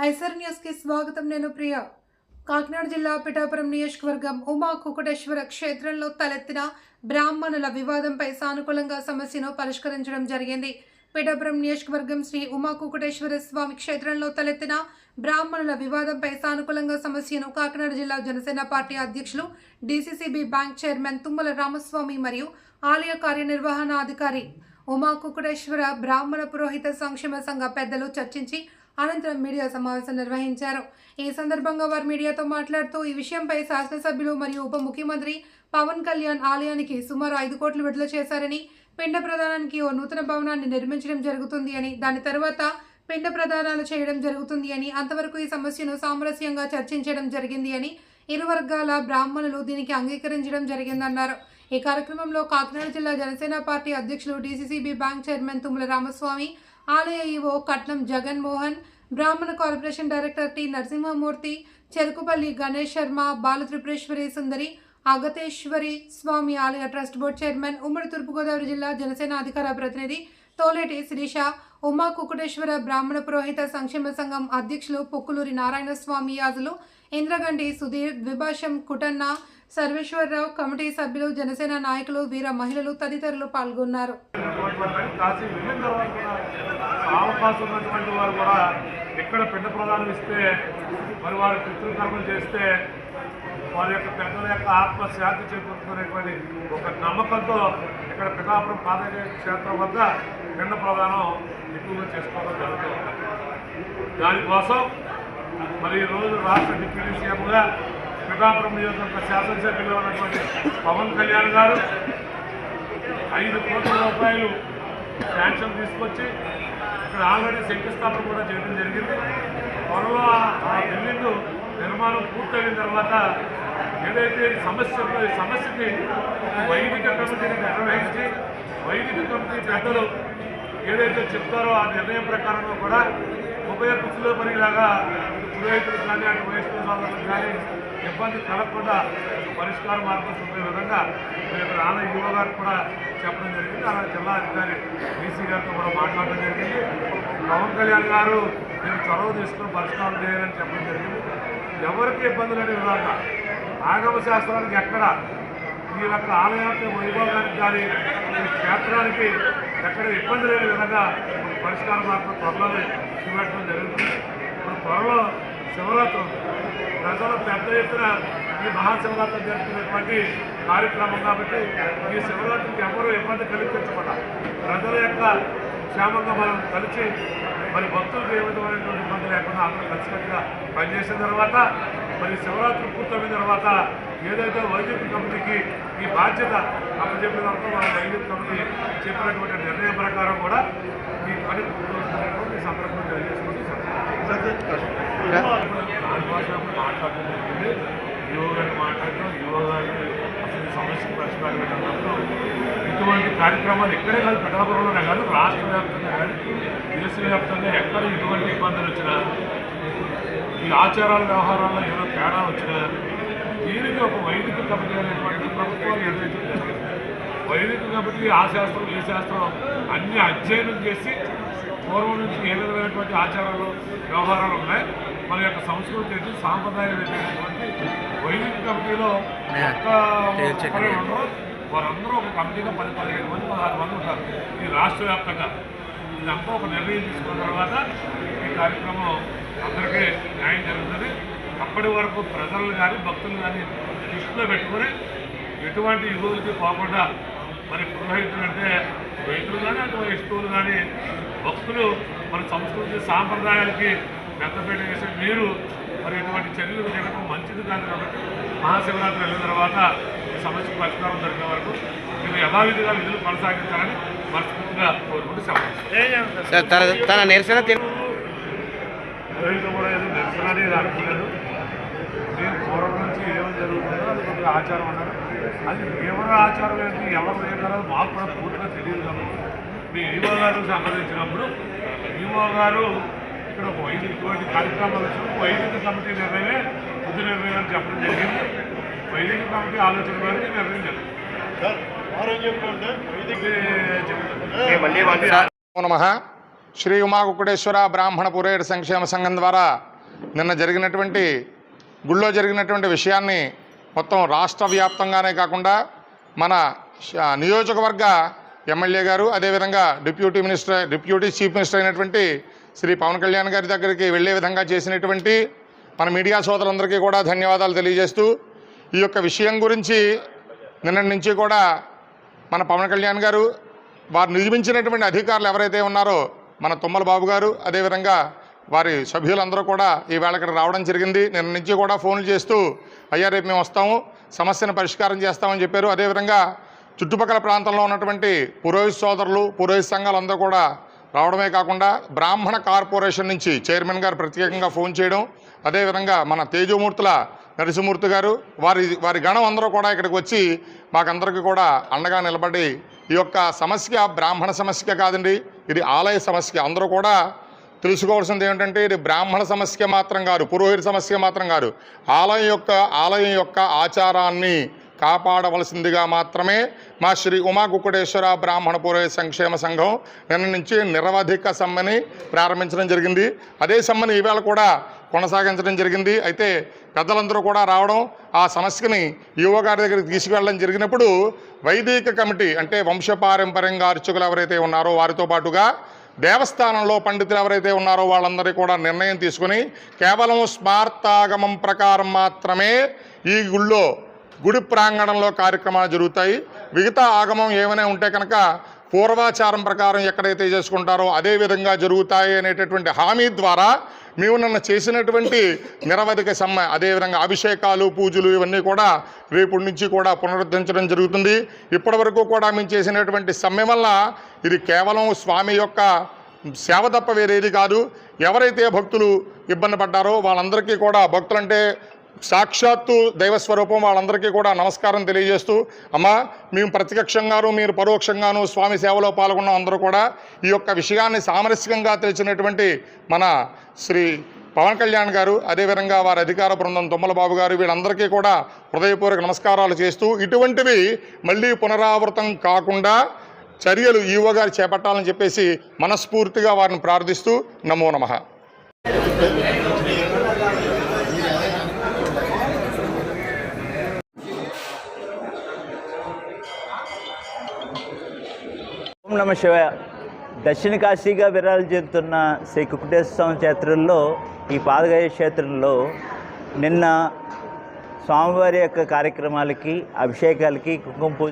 IISER news కి స్వాగతం. నేను ప్రియ. కాకినాడ జిల్లా పిఠాపురం నియోజకవర్గం ఉమా కుకుటేశ్వర క్షేత్రంలో తలెత్తిన బ్రాహ్మణుల వివాదంపై సానుకూలంగా సమస్యను పరిష్కరించడం జరిగింది. పిఠాపురం నియోజకవర్గం శ్రీ ఉమా కుకుటేశ్వర స్వామి క్షేత్రంలో తలెత్తిన బ్రాహ్మణుల వివాదంపై సానుకూలంగా సమస్యను కాకినాడ జిల్లా జనసేన పార్టీ అధ్యక్షులు, DCCB bank chairman Tummala Ramaswamy మరియు ఆలయ కార్యనిర్వహణాధికారి ఉమా కుకుటేశ్వర బ్రాహ్మణ పురోహిత సంక్షేమ సంఘ పెద్దలు చర్చించి అనంతరం మీడియా సమావేశం నిర్వహించారు. ఈ సందర్భంగా వారు మీడియాతో మాట్లాడుతూ ఈ విషయంపై శాసనసభ్యులు మరియు ఉప ముఖ్యమంత్రి పవన్ కళ్యాణ్ ఆలయానికి సుమారు 5 కోట్లు విడుదల చేశారని, పిండ ప్రదానానికి ఓ నూతన భవనాన్ని నిర్మించడం జరుగుతుంది అని, దాని తర్వాత పిండ ప్రదానాలు చేయడం జరుగుతుంది అని, అంతవరకు ఈ సమస్యను సామరస్యంగా చర్చించడం జరిగింది అని, ఇరు వర్గాల బ్రాహ్మణులు దీనికి అంగీకరించడం జరిగిందన్నారు. ఈ కార్యక్రమంలో కాకినాడ జిల్లా జనసేన పార్టీ అధ్యక్షులు, DCCB bank chairman Tummala Ramaswamy, ఆలయ ఈవో కట్నం జగన్మోహన్, బ్రాహ్మణ corporation director T Narasimhamurthy, Cherukupalli Ganesh Sharma, Balatripureswari Sundari, Agateswari Swamy ఆలయ ట్రస్ట్ బోర్డు చైర్మన్, ఉమ్మడి తూర్పుగోదావరి జిల్లా జనసేన అధికార ప్రతినిధి తోలేటి శిరీష, ఉమా కుకుటేశ్వర బ్రాహ్మణ పురోహిత సంక్షేమ సంఘం అధ్యక్షులు పొక్కులూరి నారాయణ స్వామి యాజులు, ఇంద్రగంటి సుధీర్, ద్విభాషం కుటన్న, సర్వేశ్వరరావు, కమిటీ సభ్యులు, జనసేన నాయకులు, వీర మహిళలు తదితరులు పాల్గొన్నారు. ఎక్కడ పిండ ప్రదానం ఇస్తే మరి వారి పితృకర్మలు చేస్తే వారి యొక్క పెద్దల యొక్క ఆత్మశాంతి చేకూరుకునేటువంటి ఒక నమ్మకంతో ఇక్కడ పిఠాపురం పాదక్షేత్రం వద్ద పిండ ప్రదానం ఎక్కువగా చేసుకోవడం జరుగుతుంది. దానికోసం మరి ఈరోజు రాష్ట్ర డిప్యూటీ సీఎంగా పిఠాపురం నియోజకవర్గ శాసనసభ్యులు ఉన్నటువంటి పవన్ కళ్యాణ్ గారు 5 కోట్ల రూపాయలు శాంక్షన్ తీసుకొచ్చి ఇక్కడ ఆల్రెడీ శంకుస్థాపన కూడా చేయడం జరిగింది. త్వరలో ఆ బిల్డింగ్ నిర్మాణం పూర్తయిన తర్వాత ఏదైతే సమస్య ఉందో ఈ సమస్యకి వైదిక కమిటీని నిర్వహించి వైదిక కమిటీ పెద్దలు ఏదైతే చెప్తారో ఆ నిర్ణయం ప్రకారంగా కూడా ఉభయ కుతులో పనిలాగా పురోహితులకు కానీ అటు వైష్ణవ సోదరులకు కానీ ఇబ్బంది కలగకుండా పరిష్కార మార్గం చూపే విధంగా ఇక్కడ ఆలయ యువ గారు కూడా చెప్పడం జరిగింది. అలా జిల్లా అధికారి డీసీ గారితో కూడా మాట్లాడడం జరిగింది. పవన్ కళ్యాణ్ గారు దీన్ని చొరవ తీసుకుని పరిష్కారం చేయాలని చెప్పడం జరిగింది. ఎవరికి ఇబ్బందులు అనే విధంగా ఆగమ శాస్త్రానికి ఎక్కడ ఈ యొక్క ఆలయానికి వైభవానికి కానీ ఈ క్షేత్రానికి ఎక్కడ ఇబ్బంది లేని విధంగా పరిష్కార మార్గం త్వరలోనే చూపెట్టడం జరుగుతుంది. ఇప్పుడు త్వరలో శివరాత్రి ప్రజలు పెద్ద ఎత్తున ఈ మహాశివరాత్రి జరుపుకునేటువంటి కార్యక్రమం కాబట్టి ఈ శివరాత్రికి ఎవరూ ఇబ్బంది కలిగించకుండా ప్రజల యొక్క క్షేమంగా మనం కలిసి మరి భక్తులకు ఏ విధమైనటువంటి ఇబ్బంది లేకుండా అందరూ కలిసికట్టుగా పనిచేసిన తర్వాత మరి శివరాత్రి పూర్తయిన తర్వాత ఏదైతే వైద్యుల కమిటీకి ఈ బాధ్యత అప్పచెప్పిన తర్వాత మన వైద్యుల కమిటీ చెప్పినటువంటి నిర్ణయం ప్రకారం కూడా ఈ పని పూర్తవుతున్నటువంటి సందర్భం తెలియజేసుకుంటూ మాట్లాడటం జరిగింది. యువ గారిని మాట్లాడటం, యువ గారికి అసలు సమస్యకు పరిష్కారం పెట్టినప్పుడు ఇటువంటి కార్యక్రమాలు ఇక్కడే కాదు, పిఠాపురంలోనే కాదు, రాష్ట్ర వ్యాప్తంగా కానీ దేశవ్యాప్తంగా ఎక్కడ ఇటువంటి ఇబ్బందులు వచ్చినా ఈ ఆచారాల వ్యవహారాల్లో ఏదో తేడా వచ్చినా దీనికి ఒక వైదిక కమిటీ అనేటువంటి ప్రభుత్వాలు నిర్ణయించడం జరిగింది. వైదిక కమిటీ ఆ శాస్త్రం ఈ శాస్త్రం అన్ని అధ్యయనం చేసి పూర్వం నుంచి ఏ విధమైనటువంటి ఆచారాలు వ్యవహారాలు ఉన్నాయి, మన యొక్క సంస్కృతి ఏంటి, సాంప్రదాయం ఏంటనేటువంటి వైదిక కమిటీలో ఒక్కరే ఉండరు. వారందరూ ఒక కమిటీలో 10-15 మంది 16 మంది ఉంటారు ఈ రాష్ట్ర వ్యాప్తంగా. ఇదంతా ఒక నిర్ణయం తీసుకున్న తర్వాత ఈ కార్యక్రమం అందరికీ న్యాయం జరుగుతుంది. అప్పటి వరకు ప్రజలు కానీ భక్తులు కానీ దృష్టిలో పెట్టుకొని ఎటువంటి యుగులకి పోకుండా మరి పురోహితులు అంటే రైతులు కానీ అటు వైష్ణవులు కానీ భక్తులు మన సంస్కృతి సాంప్రదాయాలకి పెద్దపేట వేసే మీరు మరి ఇటువంటి చర్యలు చేయడం మంచిది కాదు. కాబట్టి మహాశివరాత్రి వెళ్ళిన తర్వాత ఈ సమస్యకు పరిష్కారం దొరికే వరకు మీరు యథావిధిగా విధులు కొనసాగించాలని మనస్ఫూర్తిగా కోరుకుంటూ చెప్పండి. నిరసన కూడా ఏదో నిరసన అనేది అనుకోలేదు. నేను పూర్వం నుంచి ఏమో జరుగుతుందో అది కొద్దిగా ఆచారం అన్నారు. అది ఎవరి ఆచారం ఏంటి, ఎవరు ఏంటారో మాకు కూడా పూర్తిగా తెలియదు. కాబట్టి మీ ఈవో గారు సంప్రదించినప్పుడు ఈవో గారు ఇక్కడ ఒక ఇటువంటి కార్యక్రమాలు వచ్చినప్పుడు వైదిక కమిటీ నిర్ణయమే బుద్ధి నిర్ణయం అని చెప్పడం జరిగింది. వైదిక కమిటీ ఆలోచన మేరకు నిర్ణయం జరిగింది. నమః శ్రీ ఉమాకుకుటేశ్వర బ్రాహ్మణ పురోహిత సంక్షేమ సంఘం ద్వారా నిన్న జరిగినటువంటి గుళ్ళో జరిగినటువంటి విషయాన్ని మొత్తం రాష్ట్ర వ్యాప్తంగానే కాకుండా మన నియోజకవర్గ ఎమ్మెల్యే గారు, అదేవిధంగా డిప్యూటీ చీఫ్ మినిస్టర్ అయినటువంటి శ్రీ పవన్ కళ్యాణ్ గారి దగ్గరికి వెళ్ళే విధంగా చేసినటువంటి మన మీడియా సోదరులందరికీ కూడా ధన్యవాదాలు తెలియజేస్తూ, ఈ యొక్క విషయం గురించి నిన్నటి నుంచి కూడా మన పవన్ కళ్యాణ్ గారు వారు నియమించినటువంటి అధికారులు ఎవరైతే ఉన్నారో మన తుమ్మల బాబు గారు, అదేవిధంగా వారి సభ్యులందరూ కూడా ఈవేళ ఇక్కడ రావడం జరిగింది. నిన్న నుంచి కూడా ఫోన్లు చేస్తూ అయ్యా రేపు మేము వస్తాము, సమస్యను పరిష్కారం చేస్తామని చెప్పారు. అదేవిధంగా చుట్టుపక్కల ప్రాంతంలో ఉన్నటువంటి పురోహిత సోదరులు, పురోహిత సంఘాలు అందరూ కూడా రావడమే కాకుండా బ్రాహ్మణ కార్పొరేషన్ నుంచి చైర్మన్ గారు ప్రత్యేకంగా ఫోన్ చేయడం, అదేవిధంగా మన తేజమూర్తుల నరసింహమూర్తి గారు వారి గణం అందరూ కూడా ఇక్కడికి వచ్చి మాకందరికీ కూడా అండగా నిలబడి ఈ యొక్క సమస్య బ్రాహ్మణ సమస్య కాదండి, ఇది ఆలయ సమస్య. అందరూ కూడా తెలుసుకోవాల్సింది ఏమిటంటే ఇది బ్రాహ్మణ సమస్య మాత్రం కాదు, పురోహిత సమస్య మాత్రం కాదు, ఆలయం యొక్క ఆచారాన్ని కాపాడవలసిందిగా మాత్రమే మా శ్రీ ఉమాకుకుటేశ్వర బ్రాహ్మణ పురోహిత సంక్షేమ సంఘం నిన్న నుంచి నిరవధిక సమ్మెని ప్రారంభించడం జరిగింది. అదే సమ్మెని ఈవేళ కూడా కొనసాగించడం జరిగింది. అయితే పెద్దలందరూ కూడా రావడం, ఆ సమస్యని ఈవో గారి దగ్గరికి తీసుకువెళ్ళడం జరిగినప్పుడు వైదిక కమిటీ అంటే వంశపారంపర్యంగా అర్చకులు ఎవరైతే ఉన్నారో వారితో పాటుగా దేవస్థానంలో పండితులు ఎవరైతే ఉన్నారో వాళ్ళందరూ కూడా నిర్ణయం తీసుకుని కేవలం స్మార్తాగమం ప్రకారం మాత్రమే ఈ గుడి ప్రాంగణంలో కార్యక్రమాలు జరుగుతాయి. మిగతా ఆగమం ఏమైనా ఉంటే కనుక పూర్వాచారం ప్రకారం ఎక్కడైతే చేసుకుంటారో అదే విధంగా జరుగుతాయి అనేటటువంటి హామీ ద్వారా మేము నిన్న చేసినటువంటి నిరవధిక సమ్మె, అదేవిధంగా అభిషేకాలు, పూజలు ఇవన్నీ కూడా రేపటి నుంచి కూడా పునరుద్ధరించడం జరుగుతుంది. ఇప్పటి వరకు కూడా మేము చేసినటువంటి సమ్మె వల్ల ఇది కేవలం స్వామి యొక్క సేవ తప్ప వేరేది కాదు. ఎవరైతే భక్తులు ఇబ్బంది పడ్డారో వాళ్ళందరికీ కూడా, భక్తులంటే సాక్షాత్తు దైవస్వరూపం, వాళ్ళందరికీ కూడా నమస్కారం తెలియజేస్తూ, అమ్మా మేము ప్రత్యక్షంగాను మీరు పరోక్షంగాను స్వామి సేవలో పాల్గొన్న అందరూ కూడా ఈ యొక్క విషయాన్ని సామరస్యంగా తెలిసినటువంటి మన శ్రీ పవన్ కళ్యాణ్ గారు, అదేవిధంగా వారి అధికార బృందం తుమ్మల బాబు గారు, వీళ్ళందరికీ కూడా హృదయపూర్వక నమస్కారాలు చేస్తూ ఇటువంటివి మళ్ళీ పునరావృతం కాకుండా చర్యలు ఈవో గారు చేపట్టాలని చెప్పేసి మనస్ఫూర్తిగా వారిని ప్రార్థిస్తూ నమో నమః. ఓం నమ శివాయ. దక్షిణ కాశీగా విరాలు చెందుతున్న శ్రీ కుకుటేశ్వర స్వామి క్షేత్రంలో, ఈ పాదగయ క్షేత్రంలో నిన్న స్వామివారి యొక్క కార్యక్రమాలకి, అభిషేకాలకి, కుంకుమ పూజ